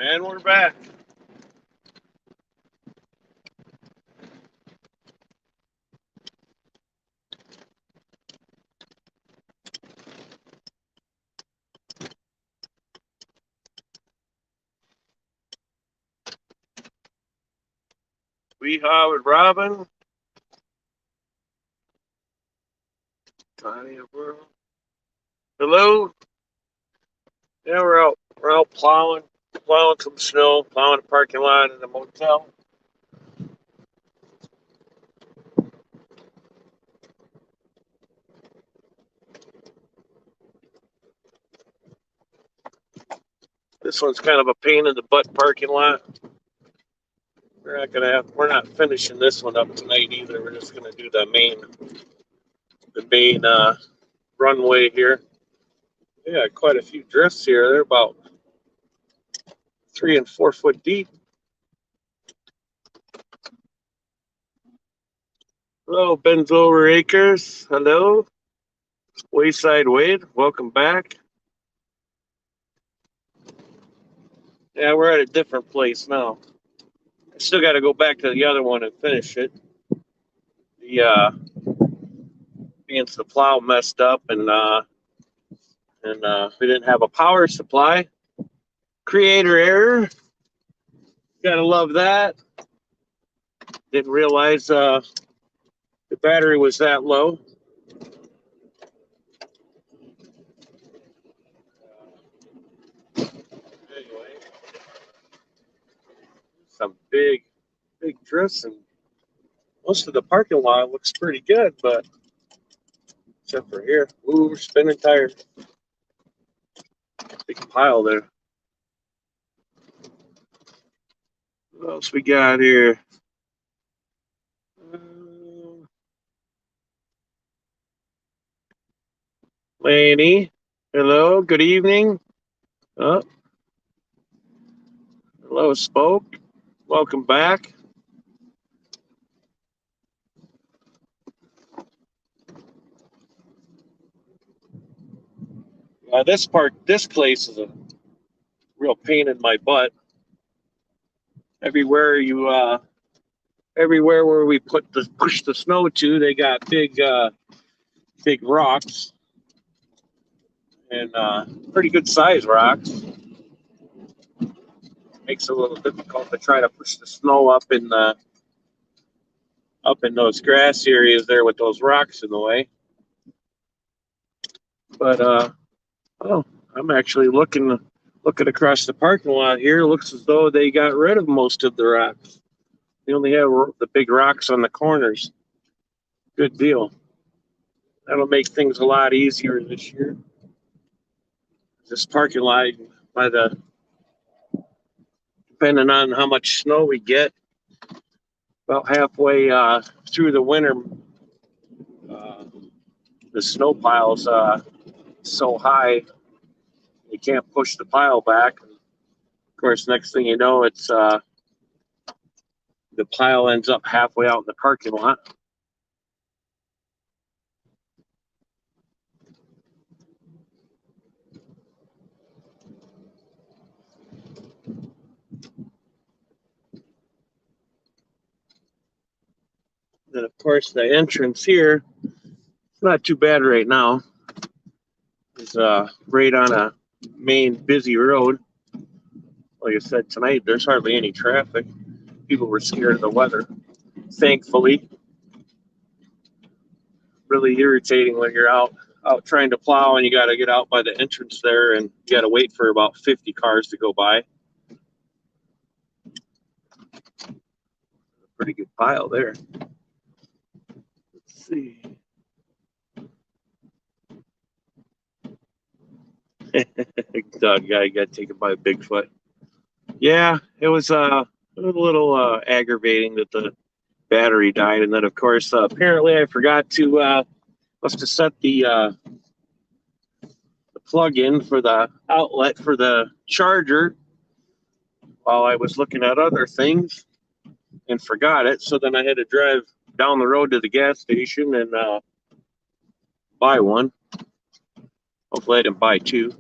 And we're back. Weehaw with Robin. Tiny world. Hello. Yeah, we're out plowing some snow, plowing the parking lot in the motel. This one's kind of a pain in the butt parking lot. We're not finishing this one up tonight either. We're just gonna do the main runway here. Yeah, quite a few drifts here. They're about 3 and 4 foot deep. Hello, Benzover Acres. Hello, Wayside Wade. Welcome back. Yeah, we're at a different place now. I still got to go back to the other one and finish it. The being the plow messed up and we didn't have a power supply. Creator error. Gotta love that. Didn't realize the battery was that low. Anyway, some big drifts, and most of the parking lot looks pretty good, but except for here. Ooh, we're spinning tires. Big pile there. What else we got here? Laney, hello, good evening. Oh, hello, Spoke. Welcome back. This place is a real pain in my butt. Everywhere everywhere where we push the snow to, they got big rocks and pretty good size rocks. Makes it a little difficult to try to push the snow up in those grass areas there with those rocks in the way. But oh, I'm actually looking across the parking lot here. It looks as though they got rid of most of the rocks. They only have the big rocks on the corners. Good deal. That'll make things a lot easier this year. This parking lot, by the depending on how much snow we get, about halfway through the winter, the snow piles so high you can't push the pile back. Of course, next thing you know, it's the pile ends up halfway out in the parking lot. Then, of course, the entrance here, it's not too bad right now. It's right on a main busy road. Like I said, tonight there's hardly any traffic. People were scared of the weather, thankfully. Really irritating when you're out trying to plow and you got to get out by the entrance there and you got to wait for about 50 cars to go by. Pretty good pile there. Let's see. Dog guy got taken by a Bigfoot. Yeah, it was a little aggravating that the battery died, and then of course apparently I forgot to must have set the plug in for the outlet for the charger while I was looking at other things and forgot it. So then I had to drive down the road to the gas station and buy one. Hopefully I didn't buy two.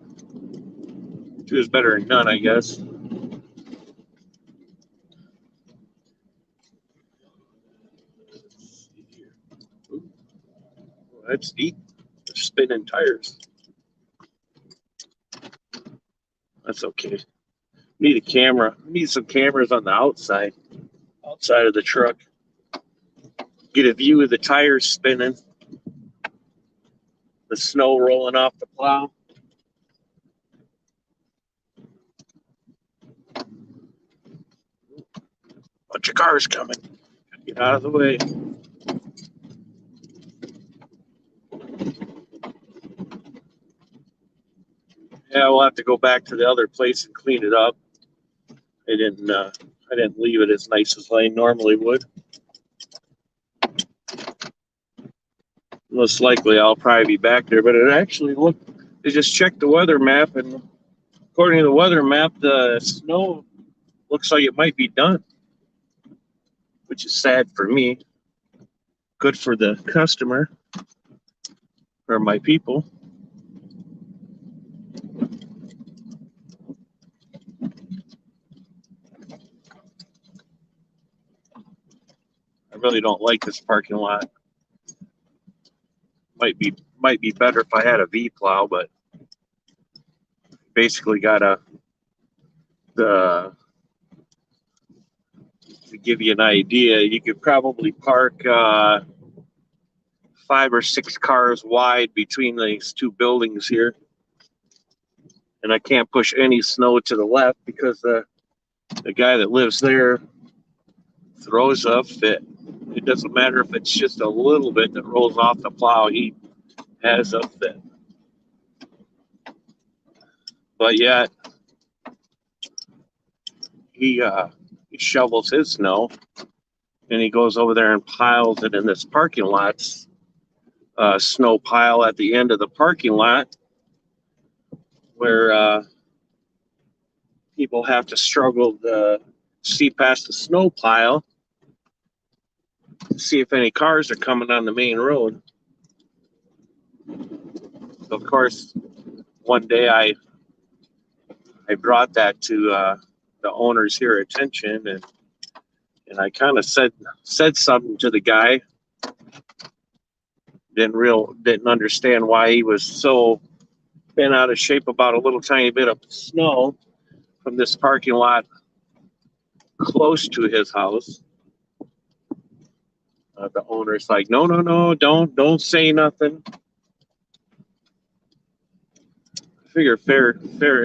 Two is better than none, I guess. It's neat. Spinning tires. That's okay. Need a camera. Need some cameras on the outside of the truck. Get a view of the tires spinning, the snow rolling off the plow. Bunch of cars coming. Get out of the way. Yeah, we'll have to go back to the other place and clean it up. I didn't leave it as nice as I normally would. Most likely, I'll probably be back there. But it actually looked. They just checked the weather map, and according to the weather map, the snow looks like it might be done, which is sad for me. Good for the customer or my people. I really don't like this parking lot. Might be better if I had a V plow, but basically got to give you an idea, you could probably park 5 or 6 cars wide between these two buildings here. And I can't push any snow to the left because the guy that lives there throws a fit. It doesn't matter if it's just a little bit that rolls off the plow, he has a fit. But yet, he shovels his snow and he goes over there and piles it in this parking lot's snow pile at the end of the parking lot where people have to struggle to see past the snow pile to see if any cars are coming on the main road. So of course, one day I brought that to the owners here attention, and I kind of said something to the guy. Didn't understand why he was so bent out of shape about a little tiny bit of snow from this parking lot close to his house. The owner's like, no, don't say nothing. I figure fair,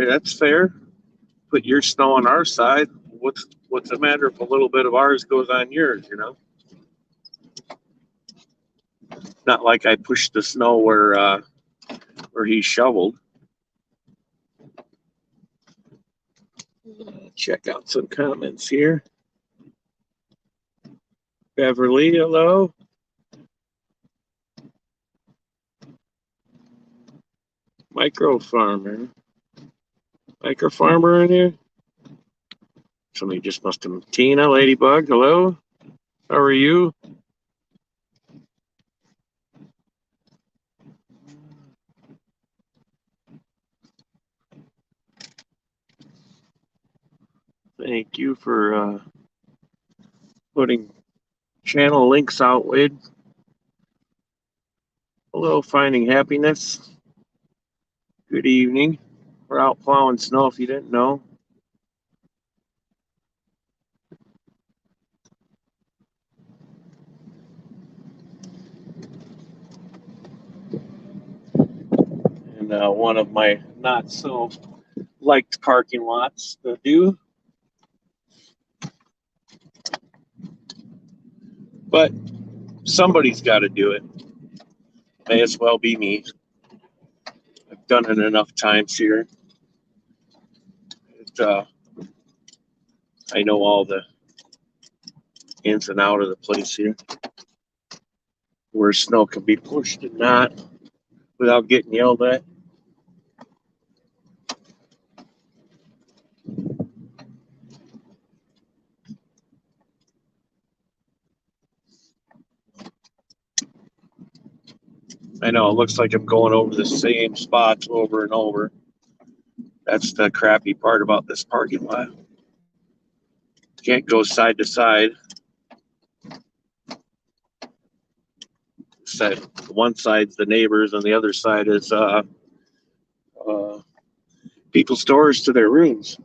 that's fair. Put your snow on our side. What's the matter if a little bit of ours goes on yours, you know? Not like I pushed the snow where he shoveled. Check out some comments here. Beverly, hello. Micro farmer in here. Somebody just must have. Tina, Ladybug, hello. How are you? Thank you for putting channel links out, Wade. Hello, Finding Happiness. Good evening. We're out plowing snow if you didn't know. And one of my not so liked parking lots to do. But somebody's got to do it. May as well be me. I've done it enough times here. I know all the ins and out of the place here, where snow can be pushed and not without getting yelled at. I know it looks like I'm going over the same spots over and over. That's the crappy part about this parking lot. Can't go side to side. side. One side's the neighbors, and the other side is people's storage to their rooms.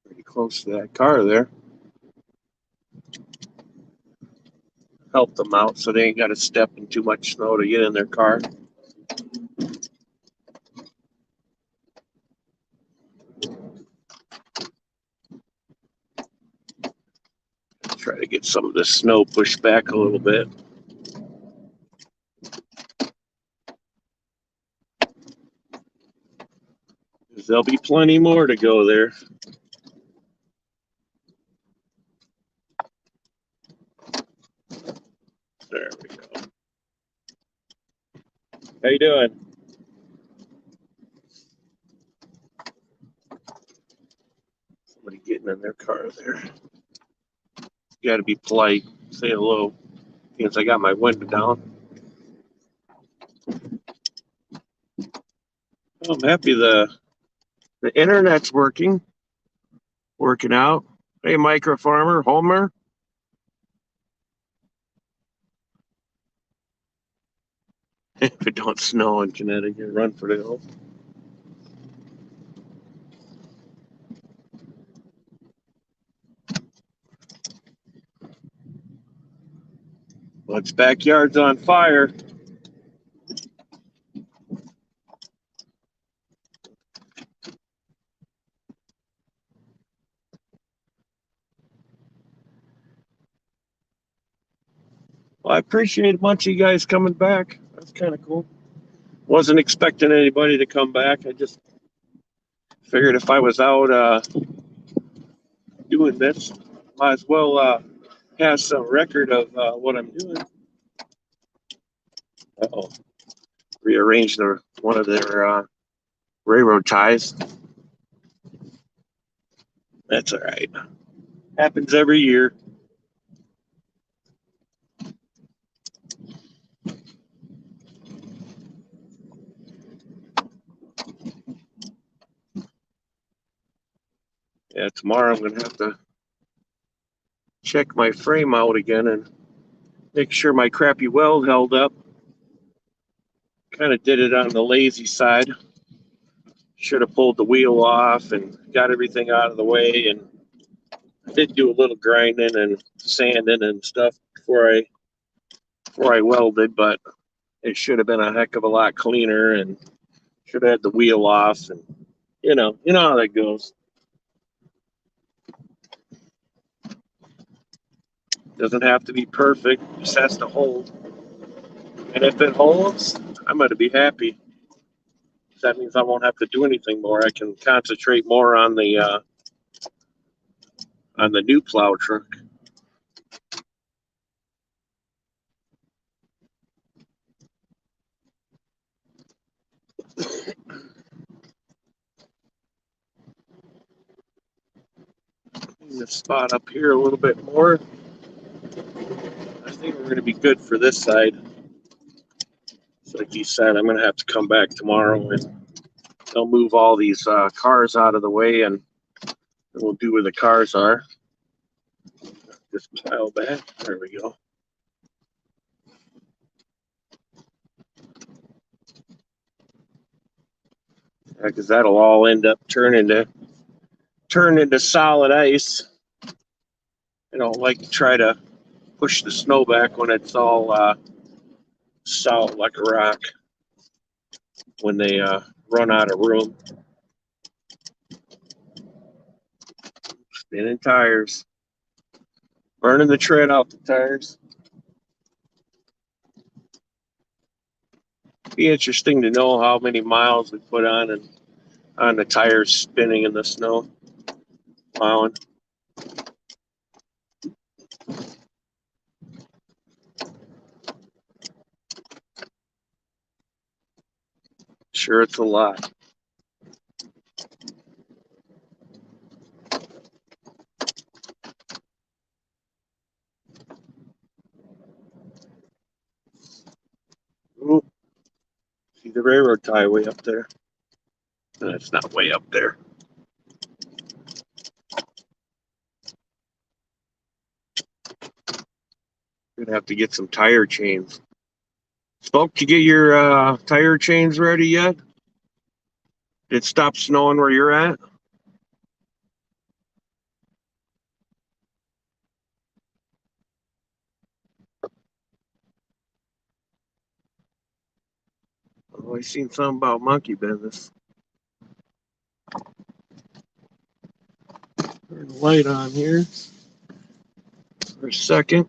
Pretty close to that car there. Help them out so they ain't got to step in too much snow to get in their car. Try to get some of the snow pushed back a little bit. There'll be plenty more to go there. There we go. How you doing? Somebody getting in their car there. You got to be polite. Say hello. Because I got my window down. I'm happy the internet's working out. Hey, micro farmer, Homer. If it don't snow in Connecticut, run for the hills. Well, its backyard's on fire. Well, I appreciate a bunch of you guys coming back. That's kind of cool. Wasn't expecting anybody to come back. I just figured if I was out doing this, might as well have some record of what I'm doing. Uh-oh. Rearranged one of their railroad ties. That's all right. Happens every year. Yeah, tomorrow I'm going to have to check my frame out again and make sure my crappy weld held up. Kind of did it on the lazy side. Should have pulled the wheel off and got everything out of the way. And I did do a little grinding and sanding and stuff before I welded, but it should have been a heck of a lot cleaner and should have had the wheel off. And you know how that goes. Doesn't have to be perfect, just has to hold. And if it holds, I'm going to be happy. That means I won't have to do anything more. I can concentrate more on the new plow truck. The spot up here a little bit more. I think we're going to be good for this side. So like you said, I'm going to have to come back tomorrow and they'll move all these cars out of the way and we'll do where the cars are. Just pile back. There we go. Yeah, because that'll all end up turn into solid ice. I don't like to try to push the snow back when it's all solid like a rock when they run out of room. Spinning tires. Burning the tread off the tires. Be interesting to know how many miles we put on the tires spinning in the snow. Plowing. Sure, it's a lot. railroad tie way up there. It's not way up there. We'd have to get some tire chains. Spoke to get your tire chains ready yet? Did it stop snowing where you're at? Oh, I seen something about monkey business. Turn the light on here for a second.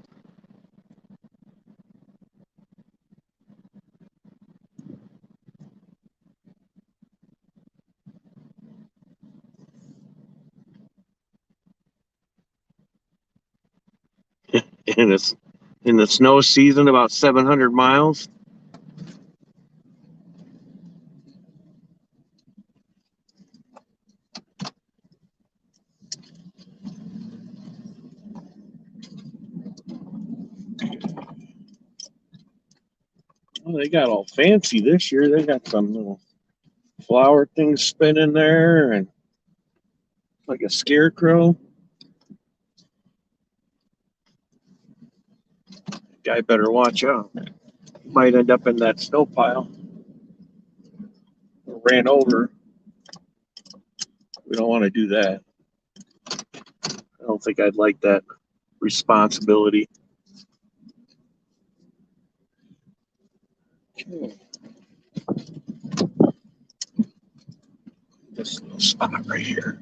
And it's in the snow season, about 700 miles. Oh, they got all fancy this year. They got some little flower things spinning there and like a scarecrow. Guy better watch out. He might end up in that snow pile. Or ran over. We don't want to do that. I don't think I'd like that responsibility. Okay. This little spot right here.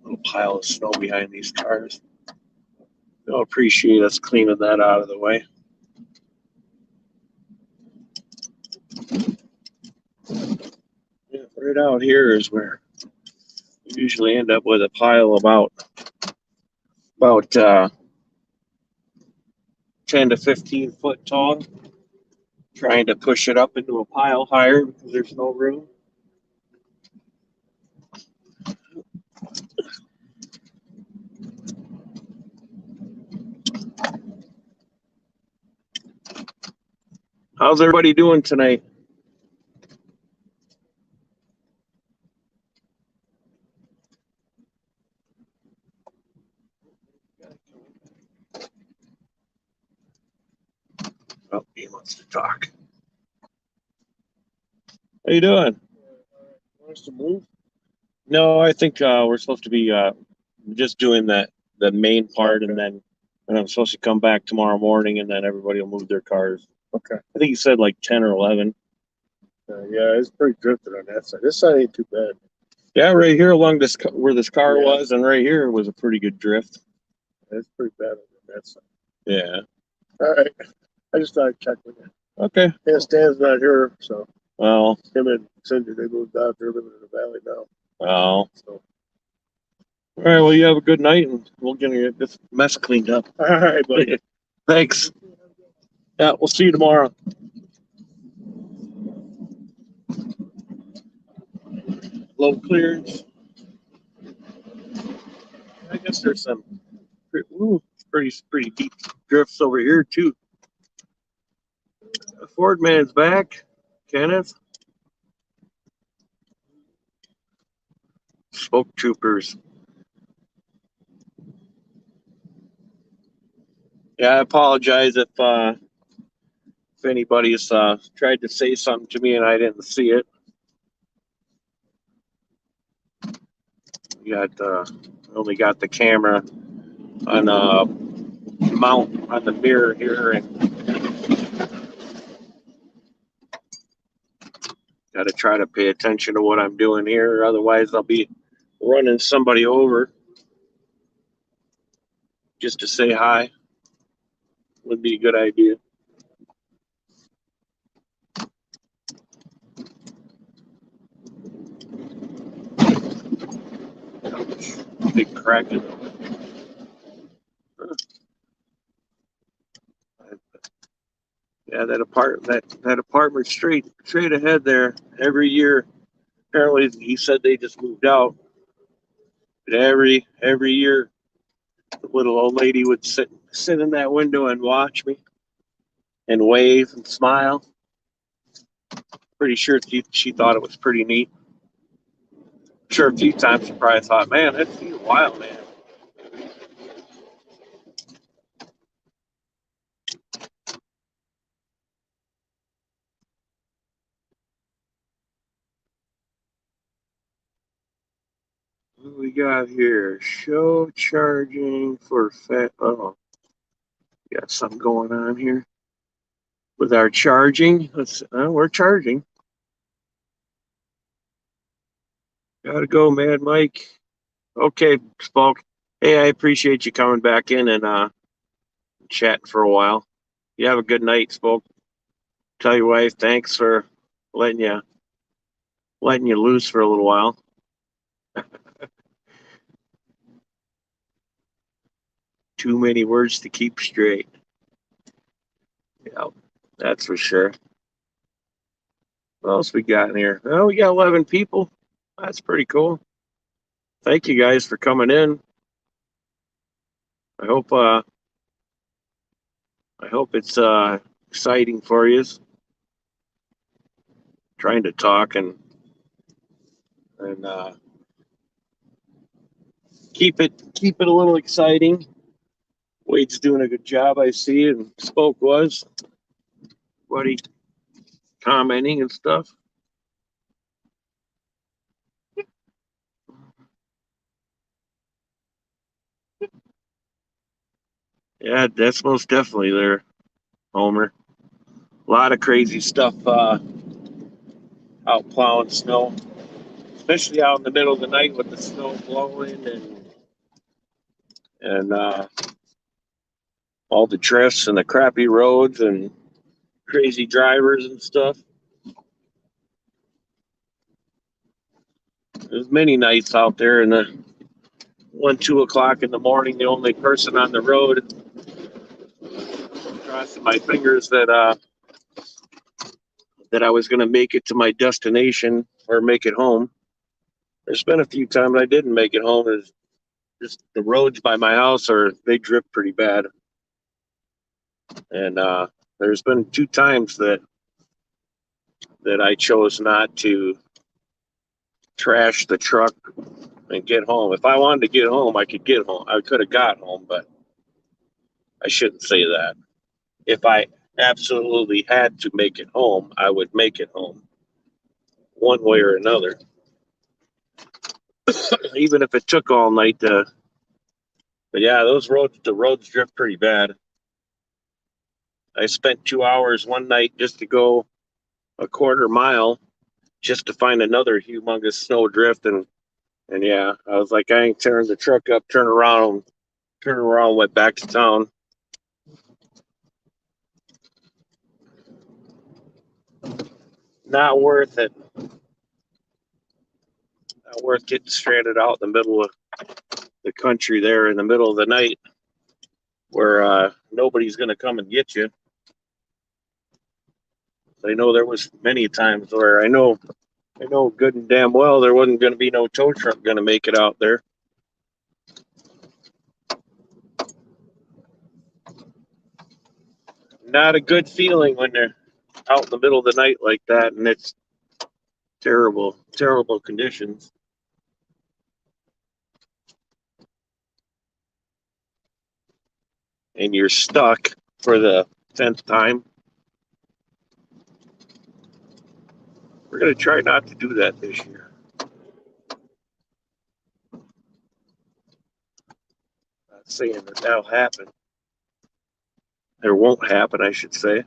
Little pile of snow behind these cars. They'll appreciate us cleaning that out of the way. Yeah, right out here is where you usually end up with a pile about 10 to 15 foot tall. Trying to push it up into a pile higher because there's no room. How's everybody doing tonight? Oh, he wants to talk. How you doing? Want us to move? No, I think we're supposed to be just doing the main part, Okay. and then I'm supposed to come back tomorrow morning, and then everybody will move their cars. Okay. I think he said like 10 or 11. Yeah, it's pretty drifted on that side. This side ain't too bad. Yeah, right here along this where this car Yeah. was, and right here was a pretty good drift. It's pretty bad on that side. Yeah. All right. I just thought I'd check with you. Okay. Yeah, Stan's not here, so Well, him and Cindy, they moved out. They're living in the valley now. well. So, All right. Well, you have a good night, and we'll get this mess cleaned up. all right, buddy. Thanks. Yeah, we'll see you tomorrow. Low clearance. I guess there's some pretty deep drifts over here too. Ford man's back, Kenneth. Smoke troopers. Yeah, I apologize if anybody's tried to say something to me and I didn't see it. Only got the camera on mount on the mirror here, and got to try to pay attention to what I'm doing here. Otherwise, I'll be running somebody over just to say hi. Would be a good idea. Big crack in it. Yeah, that apartment straight ahead there. Every year, apparently he said they just moved out. But every year, the little old lady would sit in that window and watch me and wave and smile. Pretty sure she thought it was pretty neat. Sure, a few times she probably thought, man, that's a while, man. What do we got here? Show charging for fat. Oh, got something going on here with our charging. We're charging. Gotta go, Mad Mike. Okay, Spoke. Hey, I appreciate you coming back in and chatting for a while. You have a good night, Spoke. Tell your wife thanks for letting you letting you loose for a little while. Too many words to keep straight. Yeah, that's for sure. What else we got in here? Oh, we got 11 people. That's pretty cool. Thank you guys for coming in. I hope uh I hope it's exciting for you. Trying to talk and keep it a little exciting. Wade's doing a good job, I see, and Spoke was. Buddy commenting and stuff. Yeah, that's most definitely there, Homer. A lot of crazy stuff out plowing snow, especially out in the middle of the night with the snow blowing and all the drifts and the crappy roads and crazy drivers and stuff. There's many nights out there in the 1, 2 o'clock in the morning. The only person on the road, crossing my fingers that I was going to make it to my destination or make it home. There's been a few times I didn't make it home. There's just the roads by my house are they drift pretty bad, and there's been 2 times that I chose not to trash the truck and get home. If I wanted to get home, I could get home. I could have got home, but I shouldn't say that. If I absolutely had to make it home, I would make it home one way or another, even if it took all night to. But yeah, the roads drift pretty bad. I spent 2 hours one night just to go a quarter mile just to find another humongous snow drift, and yeah, I was like, I ain't tearing the truck up, turn around, went back to town. Not worth it. Not worth getting stranded out in the middle of the country there in the middle of the night where nobody's going to come and get you. I know there was many times where I know good and damn well there wasn't going to be no tow truck going to make it out there. Not a good feeling when they're out in the middle of the night like that, and it's terrible, terrible conditions. And you're stuck for the 10th time. We're going to try not to do that this year. Not saying that that'll happen. Or won't happen, I should say.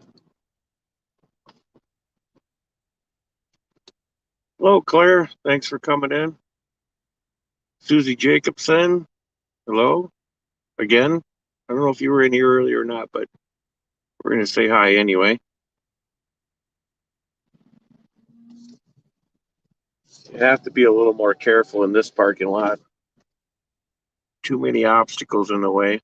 Hello, Claire. Thanks for coming in. Susie Jacobson. Hello. Again. I don't know if you were in here earlier or not, but we're going to say hi anyway. You have to be a little more careful in this parking lot. Too many obstacles in the way.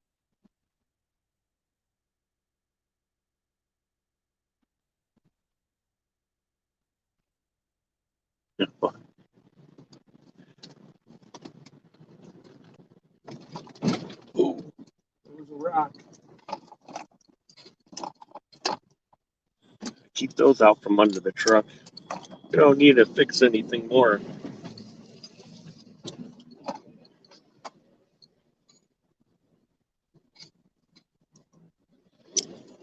Ooh, there's a rock. Keep those out from under the truck. We don't need to fix anything more.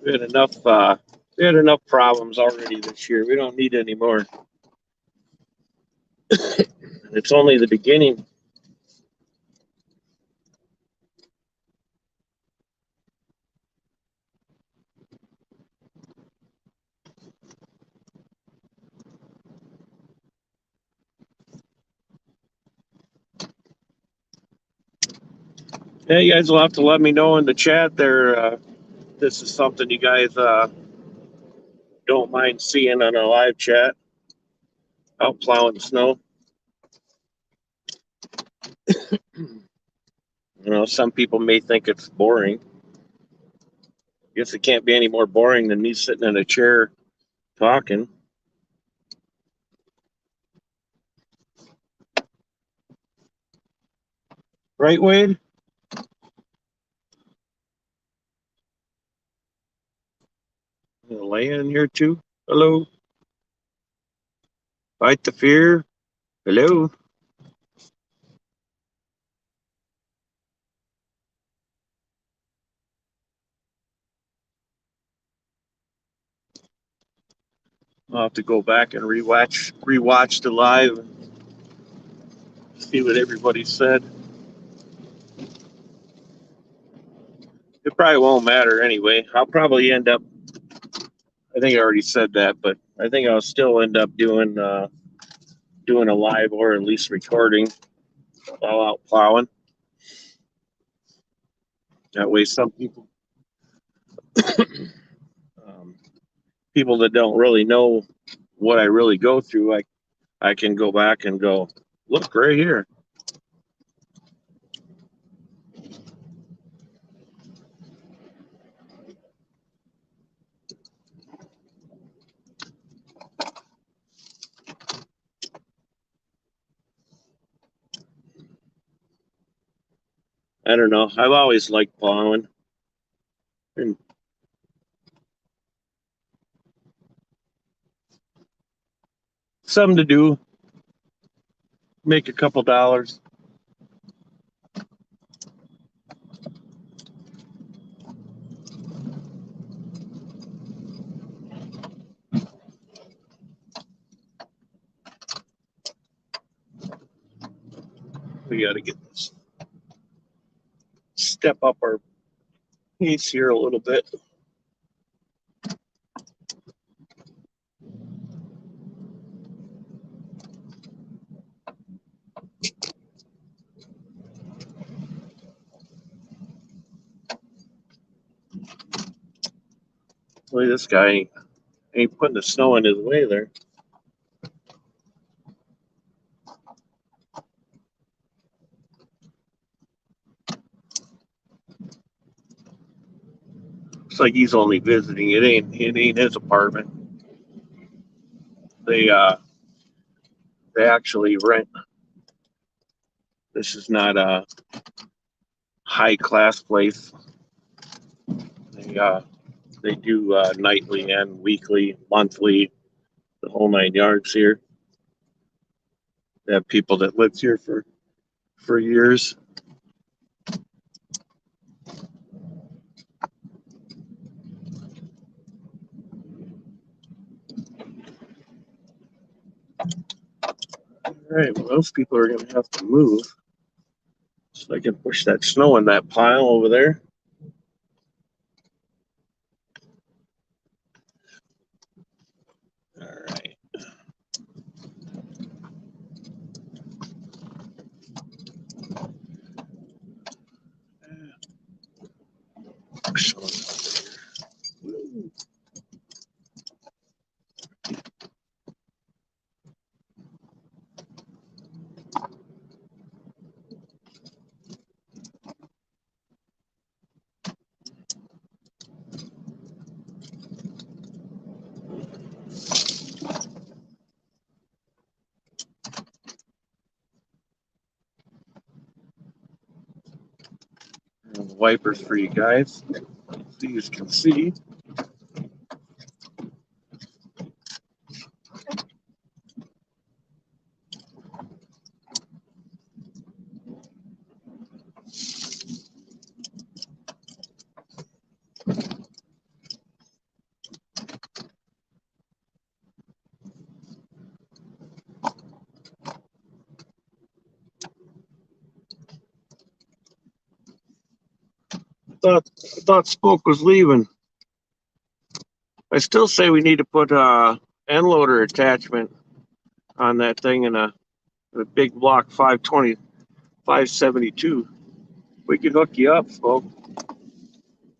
We had enough. We had enough problems already this year. We don't need any more. It's only the beginning. Yeah, you guys will have to let me know in the chat there. This is something you guys don't mind seeing on a live chat. Out plowing snow. Some people may think it's boring. Guess it can't be any more boring than me sitting in a chair talking. Right, Wade? Lay in here too. Hello. Fight the fear. Hello. I'll have to go back and rewatch the live and see what everybody said. It probably won't matter anyway. I'll probably end up. I think I already said that, but I think I'll still end up doing a live or at least recording while out plowing. That way, some people that don't really know what I really go through, I can go back and go, look right here. I don't know. I've always liked plowing. And something to do, make a couple dollars. We got to get this, step up our pace here a little bit. Look, this guy ain't putting the snow in his way there. Looks like he's only visiting. It ain't his apartment. They actually rent. This is not a high class place. They do nightly and weekly, monthly, the whole 9 yards here. They have people that lived here for years. All right, well, those people are going to have to move so I can push that snow in that pile over there. All right. Wipers for you guys, so you can see. thought Spoke was leaving. I still say we need to put end loader attachment on that thing in a big block 520, 572. We could hook you up, Spoke.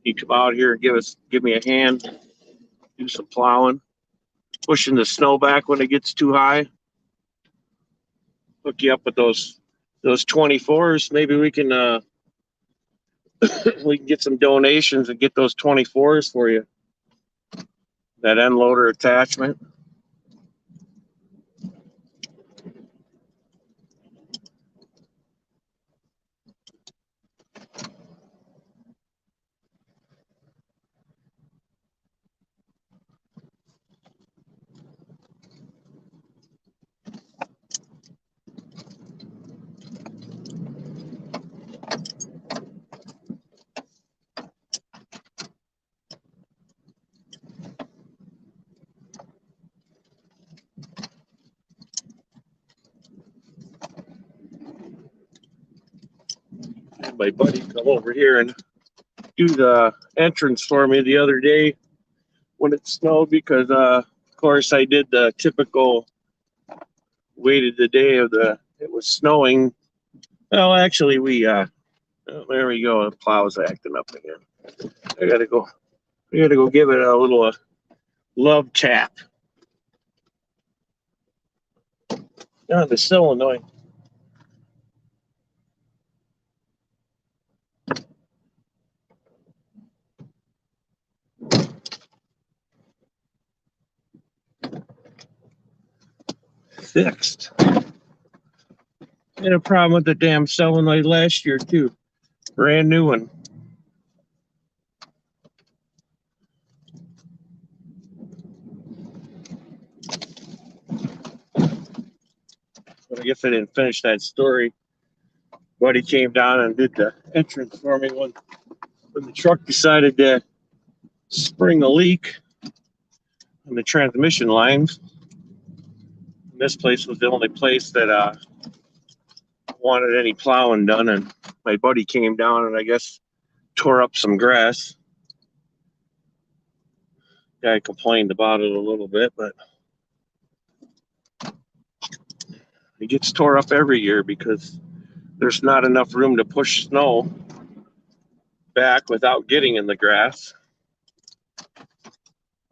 You come out here and give me a hand, do some plowing, pushing the snow back when it gets too high. Hook you up with those 24s. Maybe we can we can get some donations and get those 24s for you. That end loader attachment. Had my buddy come over here and do the entrance for me the other day when it snowed because of course I did the typical waited the day of it was snowing. Well, actually oh, there we go. The plow's acting up again. I gotta go give it a little love tap. God, it's so annoying. Fixed. Had a problem with the damn solenoid last year too. Brand new one. But I guess I didn't finish that story. Buddy came down and did the entrance for me when the truck decided to spring a leak in the transmission lines. And this place was the only place that wanted any plowing done, and my buddy came down and I guess tore up some grass. Guy complained about it a little bit, but it gets tore up every year because there's not enough room to push snow back without getting in the grass.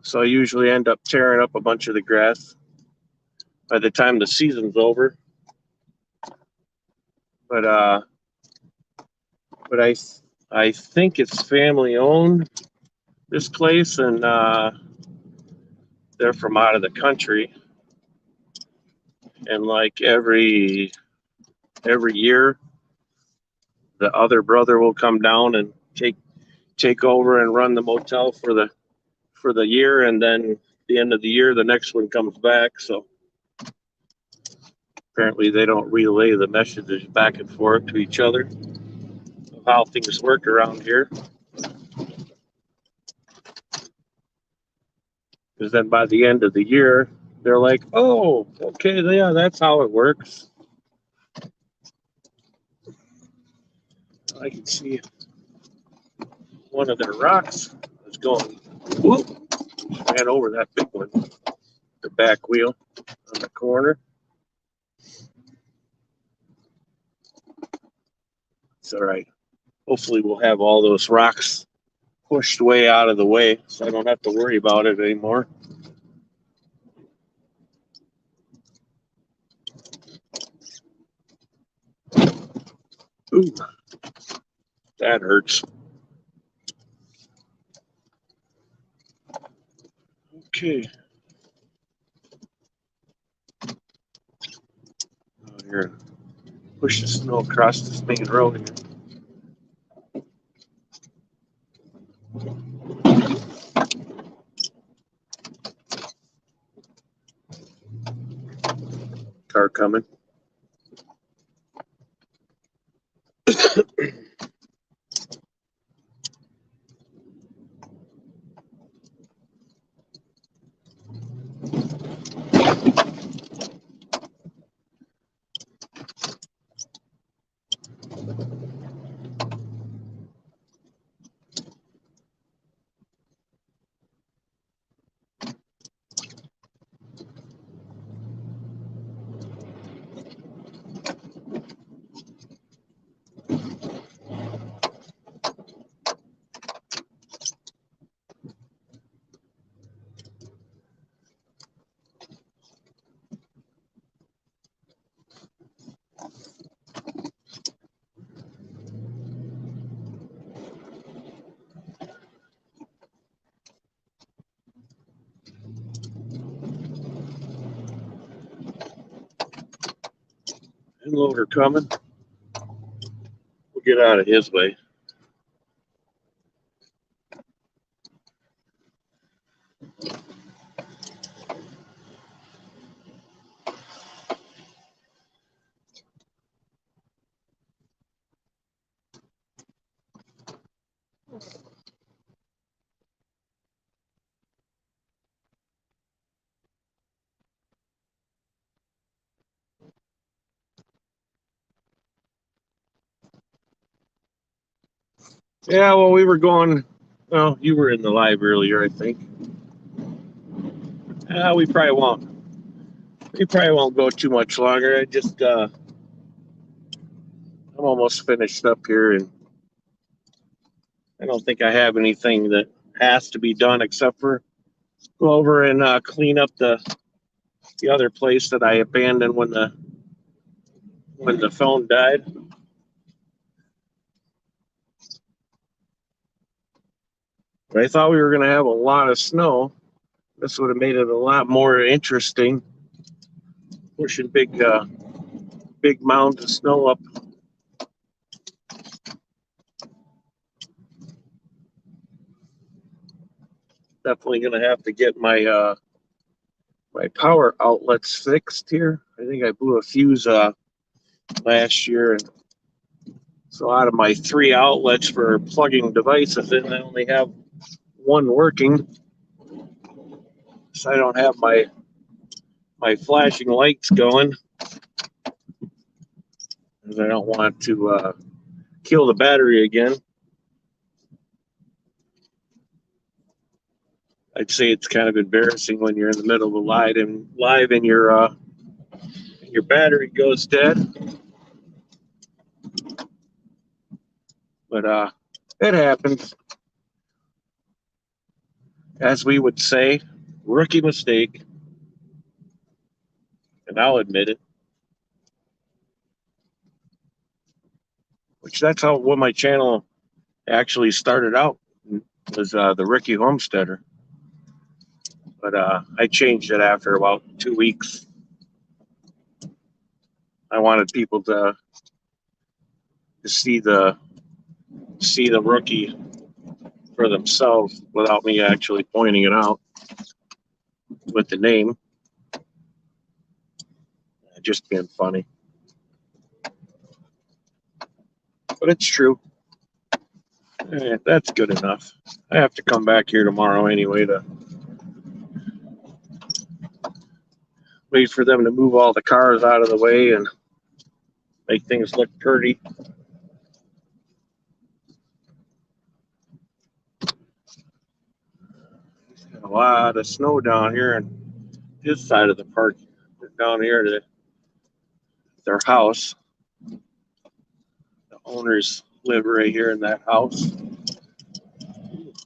So I usually end up tearing up a bunch of the grass by the time the season's over. But I think it's family owned, this place, and they're from out of the country. And like every year, the other brother will come down and take over and run the motel for the year, and then the end of the year the next one comes back. So apparently they don't relay the messages back and forth to each other of how things work around here, because then by the end of the year they're like, oh, okay, yeah, that's how it works. I can see one of their rocks is going, whoop, ran over that big one, the back wheel on the corner. It's all right. Hopefully we'll have all those rocks pushed way out of the way so I don't have to worry about it anymore. Ooh, that hurts. Okay. Out here, push the snow across this main road here. Car coming. Loader coming. We'll get out of his way. Yeah, well, we were going. Well, you were in the live earlier, I think. We probably won't. We probably won't go too much longer. I'm almost finished up here, and I don't think I have anything that has to be done except for go over and clean up the other place that I abandoned when the phone died. But I thought we were going to have a lot of snow. This would have made it a lot more interesting. Pushing big mounds of snow up. Definitely going to have to get my power outlets fixed here. I think I blew a fuse last year, and so out of my 3 outlets for plugging devices in, I only have 1 working. So I don't have my flashing lights going, because I don't want to kill the battery again. I'd say it's kind of embarrassing when you're in the middle of a live and your battery goes dead. But it happens. As we would say, rookie mistake. And I'll admit it. Which that's what my channel actually started out, was the Ricky Homesteader. But I changed it after about 2 weeks. I wanted people to see the rookie for themselves without me actually pointing it out with the name. Just being funny. But it's true. That's good enough. I have to come back here tomorrow anyway to wait for them to move all the cars out of the way and make things look pretty. A lot of snow down here on this side of the park. Down here to their house. The owners live right here in that house.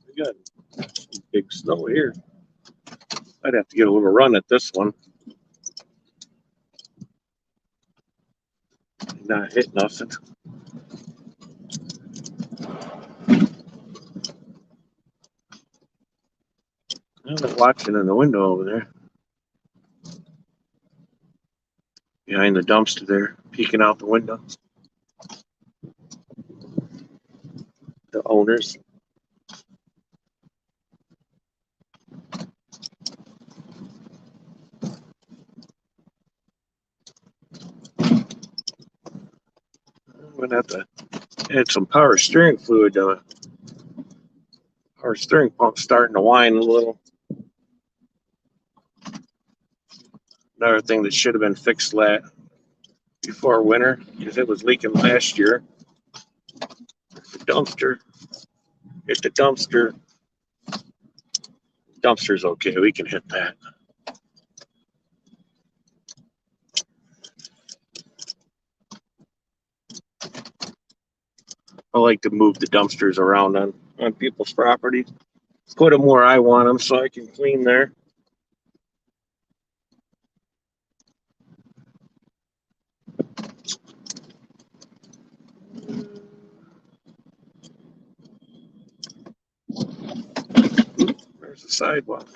We got some big snow here. I'd have to get a little run at this one. Not hit nothing. I'm watching in the window over there. Behind the dumpster there, peeking out the window. The owners. I'm gonna have to add some power steering fluid to it. Power steering pump starting to whine a little. Another thing that should have been fixed before winter, because it was leaking last year. The dumpster. Hit the dumpster. Dumpster's okay. We can hit that. I like to move the dumpsters around on people's property. Put them where I want them so I can clean there. There's the sidewalk.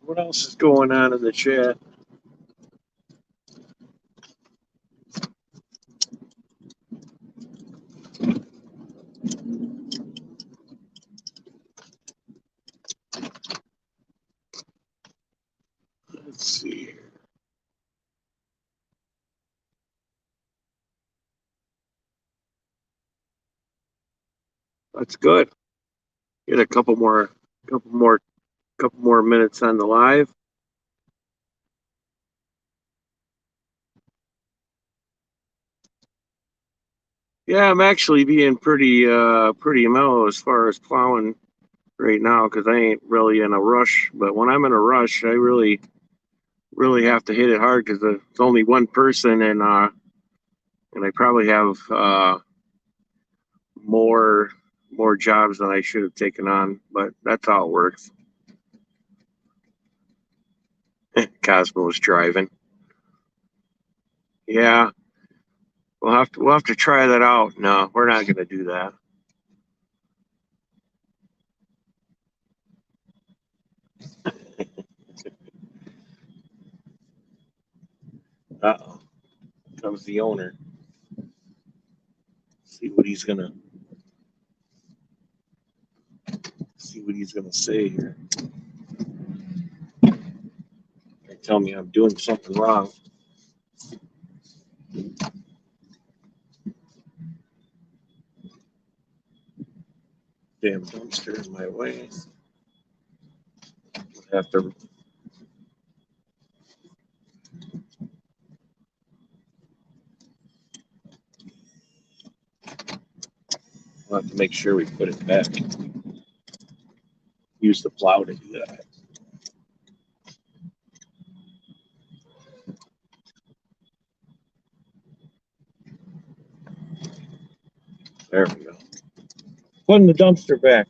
What else is going on in the chat? Let's see here. That's good. Get a couple more minutes on the live. Yeah, I'm actually being pretty mellow as far as plowing right now because I ain't really in a rush. But when I'm in a rush, I really have to hit it hard because it's only one person and I probably have more jobs than I should have taken on. But that's how it works. Cosmo's driving. Yeah, we'll have to try that out. No, we're not gonna do that. Uh-oh. Comes the owner. See what he's gonna say here. They tell me I'm doing something wrong. Damn dumpster in my way. Have to we'll have to make sure we put it back. Use the plow to do that. There we go. Putting the dumpster back.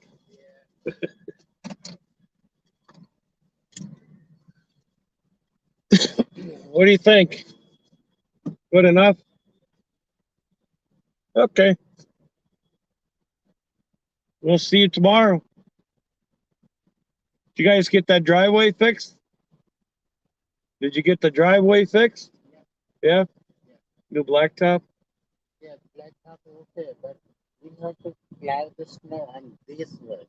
What do you think? Good enough? Okay. We'll see you tomorrow. Did you guys get that driveway fixed? Did you get the driveway fixed? Yeah? New blacktop? Yeah, blacktop okay, but we have to plow the snow on this way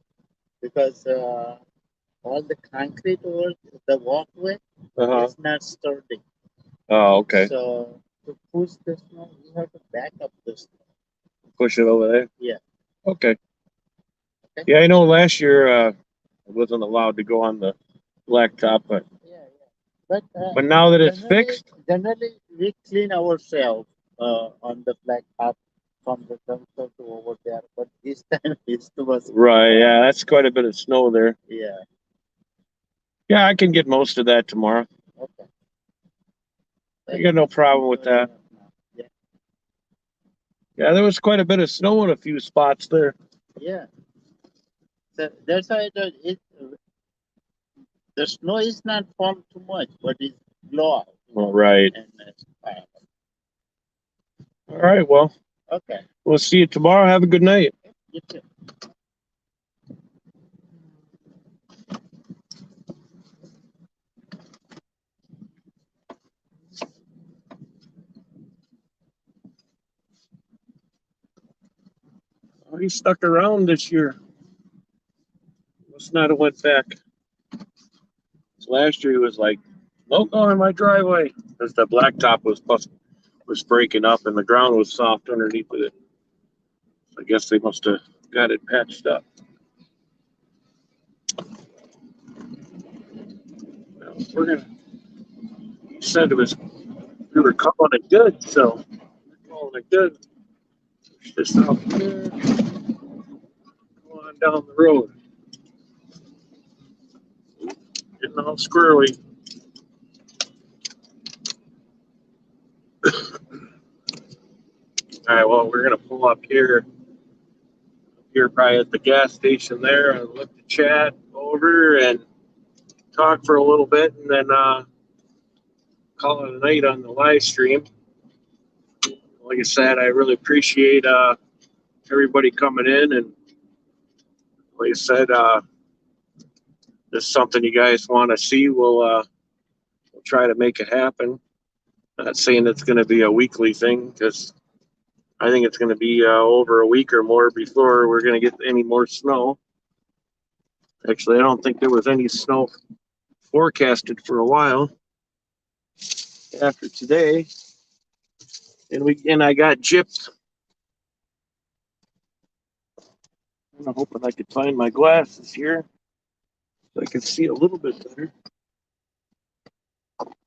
because all the concrete work, the walkway is not sturdy. Oh, okay. So to push the snow, we have to back up the snow. Push it over there? Yeah. Okay. Yeah, I know last year I wasn't allowed to go on the blacktop, but But now that it's fixed, generally we clean ourselves on the blacktop from the dumpster to over there. But this time it's too much. right? Yeah, that's quite a bit of snow there. Yeah. Yeah, I can get most of that tomorrow. Okay. I got no problem with that. Yeah. Yeah, there was quite a bit of snow in a few spots there. Yeah. So that's why the snow is not falling too much, but it's blow out. All right. And all right. Well. Okay. We'll see you tomorrow. Have a good night. You too. Oh, he stuck around this year. Must not have went back. Last year he was like, "Don't go in my driveway," because the blacktop was breaking up and the ground was soft underneath it. I guess they must have got it patched up. Well, we're gonna. He said it was. We were calling it good, so we're calling it good. Push this out there. Go on down the road. Getting all squirrely. All right, well, we're gonna pull up here probably at the gas station there and look to chat over and talk for a little bit and then call it a night on the live stream. Like I said, I really appreciate everybody coming in, and like I said, this is something you guys want to see, we'll try to make it happen. Not saying it's going to be a weekly thing because I think it's going to be over a week or more before we're going to get any more snow. Actually, I don't think there was any snow forecasted for a while after today. And I got gypped. I'm hoping I could find my glasses here so I can see a little bit better.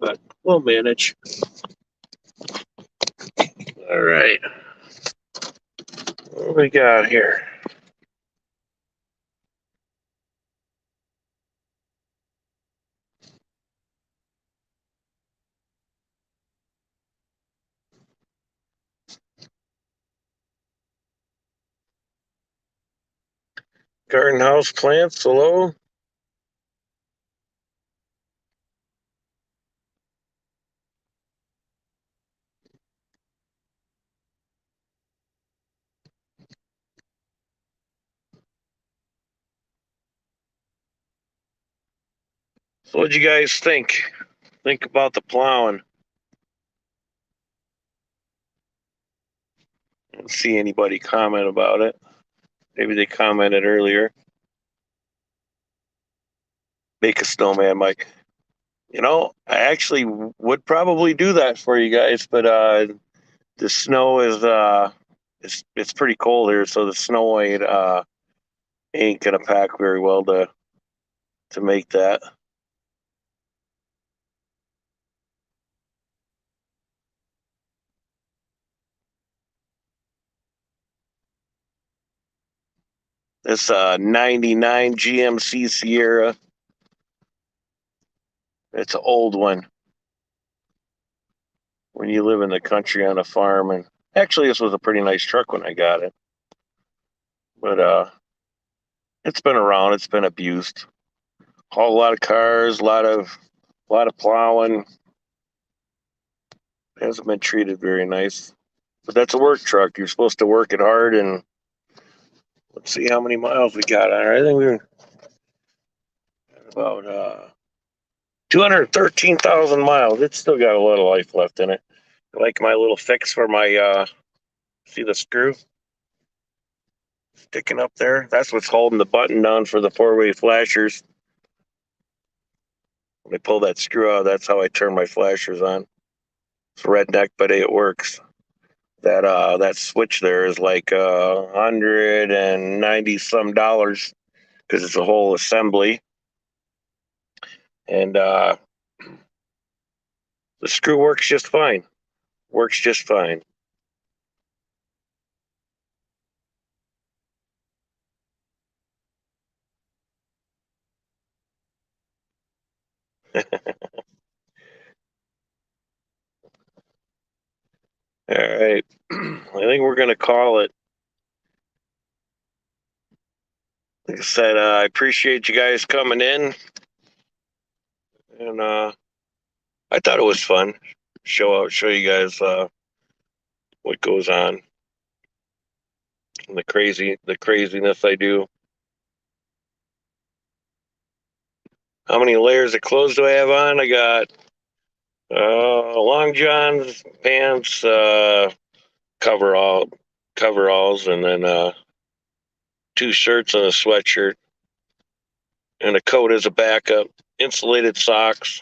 But we'll manage. All right. What do we got here? Garden house plants, hello? So what'd you guys think? Think about the plowing. I didn't see anybody comment about it. Maybe they commented earlier. Make a snowman, Mike. You know, I actually would probably do that for you guys, but the snow is it's pretty cold here, so the snow ain't gonna pack very well to make that. This 99 GMC Sierra. It's an old one. When you live in the country on a farm, and actually this was a pretty nice truck when I got it. But it's been around, it's been abused. Hauled a lot of cars, a lot of plowing. It hasn't been treated very nice. But that's a work truck. You're supposed to work it hard, and let's see how many miles we got on it. I think we were about 213,000 miles. It's still got a lot of life left in it. I like my little fix for my see the screw sticking up there? That's what's holding the button down for the four-way flashers. When I pull that screw out, that's how I turn my flashers on. It's redneck, but it works. That switch there is like $190 because it's a whole assembly, and the screw works just fine. Works just fine. All right, I think we're gonna call it. Like I said, I appreciate you guys coming in, and I thought it was fun. Show you guys what goes on and the craziness I do. How many layers of clothes do I have on? I got long johns, pants, coveralls, and then 2 shirts and a sweatshirt, and a coat as a backup. Insulated socks.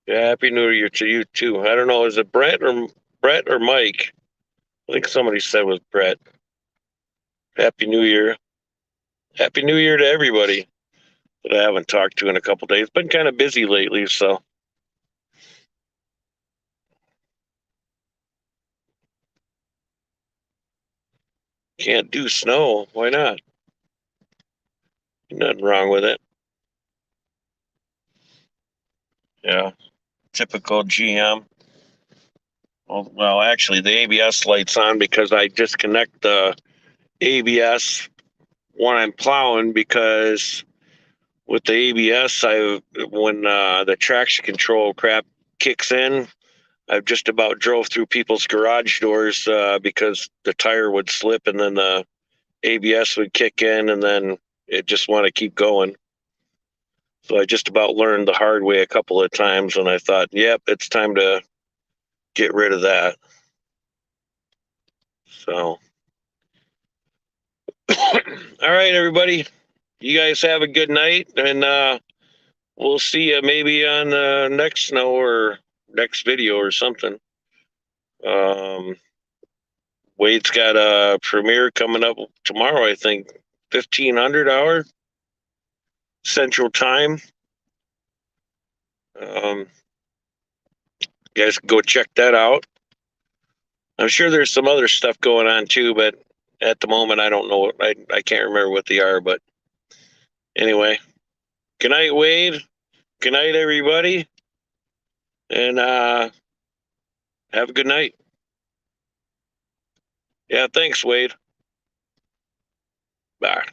Yeah, Happy New Year to you too. I don't know, is it Brett or Mike? I think somebody said it was Brett. Happy New Year. Happy New Year to everybody that I haven't talked to in a couple days. Been kind of busy lately, so. Can't do snow. Why not? Nothing wrong with it. Yeah, typical GM. Well, actually, the ABS light's on because I disconnect the ABS when I'm plowing, because with the ABS, when the traction control crap kicks in, I've just about drove through people's garage doors because the tire would slip and then the ABS would kick in, and then it just want to keep going. So I just about learned the hard way a couple of times, and I thought, yep, it's time to get rid of that. So, all right, everybody, you guys have a good night, and we'll see you maybe on the next snow or next video or something. Wade's got a premiere coming up tomorrow, I think, 1500 hour Central Time. You guys can go check that out. I'm sure there's some other stuff going on too, but at the moment I don't know. I can't remember what they are. But anyway, good night, Wade. Good night, everybody, and have a good night. Yeah, thanks, Wade. Bye.